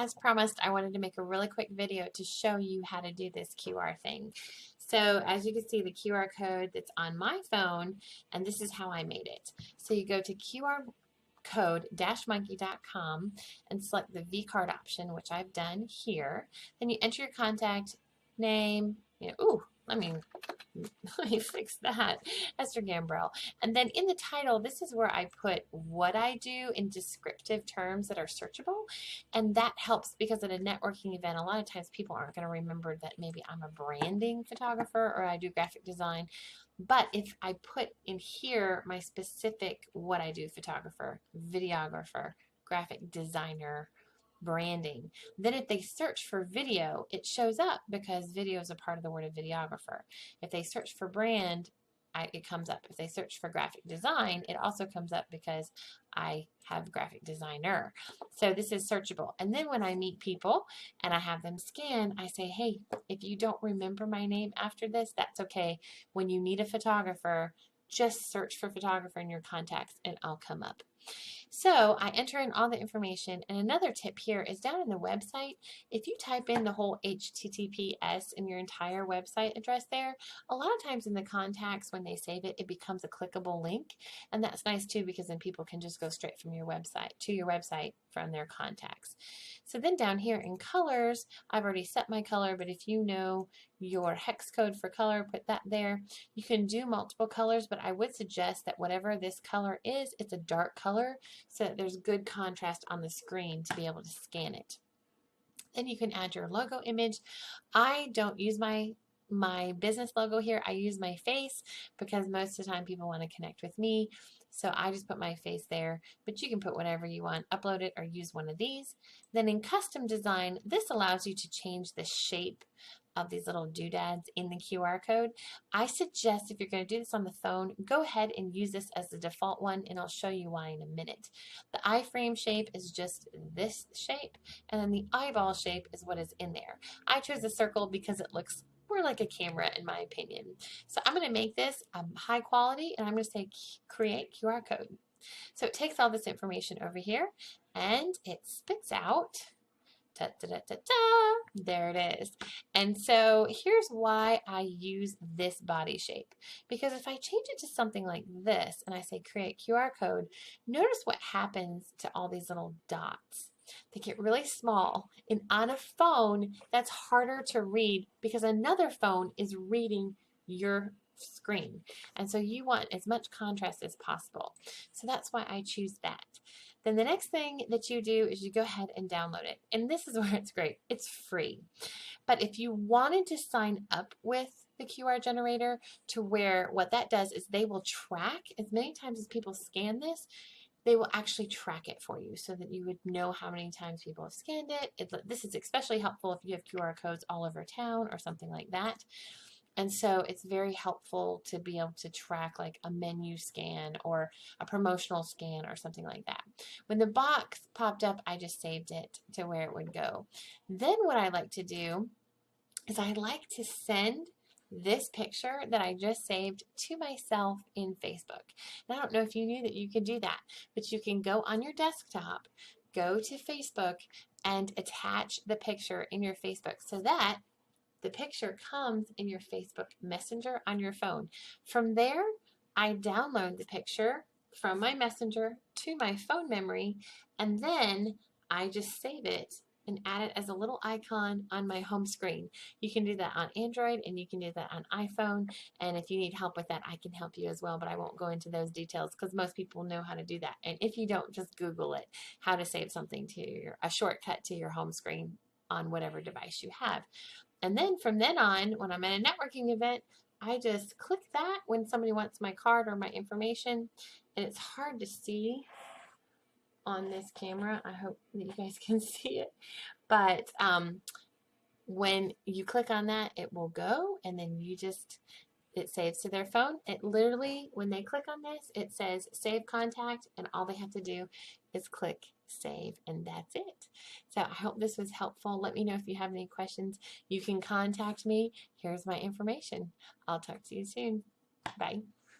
as promised, I wanted to make a really quick video to show you how to do this QR thing. So as you can see, the QR code that's on my phone, and this is how I made it. So you go to QR code-monkey.com and select the Vcard option, which I've done here. Then you enter your contact name. Let me fix that. Esther Gambrell. And then in the title, this is where I put what I do in descriptive terms that are searchable. And that helps because at a networking event, a lot of times people aren't going to remember that maybe I'm a branding photographer or I do graphic design. But if I put in here my specific what I do, photographer, videographer, graphic designer, branding, then if they search for video, it shows up because video is a part of the word of videographer. If they search for brand, it comes up. If they search for graphic design, it also comes up because I have graphic designer. So this is searchable. And then when I meet people and I have them scan, I say, hey, if you don't remember my name after this, that's okay. When you need a photographer, just search for photographer in your contacts and I'll come up. So I enter in all the information, and another tip here is down in the website, if you type in the whole HTTPS in your entire website address there, a lot of times in the contacts when they save it, it becomes a clickable link, and that's nice too because then people can just go straight from your website to your website from their contacts. So then down here in colors, I've already set my color, but if you know your hex code for color, put that there. You can do multiple colors, but I would suggest that whatever this color is, it's a dark color so that there's good contrast on the screen to be able to scan it. Then you can add your logo image. I don't use my business logo here. I use my face because most of the time people want to connect with me. So I just put my face there, but you can put whatever you want, upload it or use one of these. Then in custom design, this allows you to change the shape of these little doodads in the QR code. I suggest if you're going to do this on the phone, go ahead and use this as the default one, and I'll show you why in a minute. The iframe shape is just this shape, and then the eyeball shape is what is in there. I chose a circle because it looks more like a camera in my opinion. So I'm going to make this high quality, and I'm going to say create QR code. So it takes all this information over here, and it spits out there it is. And so here's why I use this body shape. Because if I change it to something like this and I say create QR code, notice what happens to all these little dots. They get really small. And on a phone, that's harder to read because another phone is reading your screen. And so you want as much contrast as possible. So that's why I choose that. Then the next thing that you do is you go ahead and download it. And this is where it's great. It's free. But if you wanted to sign up with the QR generator to where what that does is they will track as many times as people scan this, they will actually track it for you so that you would know how many times people have scanned it. This is especially helpful if you have QR codes all over town or something like that. And so it's very helpful to be able to track like a menu scan or a promotional scan or something like that. When the box popped up, I just saved it to where it would go. Then what I like to do is I like to send this picture that I just saved to myself in Facebook. And I don't know if you knew that you could do that, but you can go on your desktop, go to Facebook, and attach the picture in your Facebook so that the picture comes in your Facebook Messenger on your phone. From there, I download the picture from my Messenger to my phone memory, and then I just save it and add it as a little icon on my home screen. You can do that on Android and you can do that on iPhone, and if you need help with that, I can help you as well, but I won't go into those details because most people know how to do that. And if you don't, just Google it, how to save something to a shortcut to your home screen on whatever device you have. And then from then on, when I'm at a networking event, I just click that when somebody wants my card or my information. And it's hard to see on this camera. I hope that you guys can see it. But when you click on that, it will go, and then it saves to their phone. It literally, when they click on this, it says save contact, and all they have to do is click save, and that's it. So I hope this was helpful. Let me know if you have any questions. You can contact me. Here's my information. I'll talk to you soon. Bye.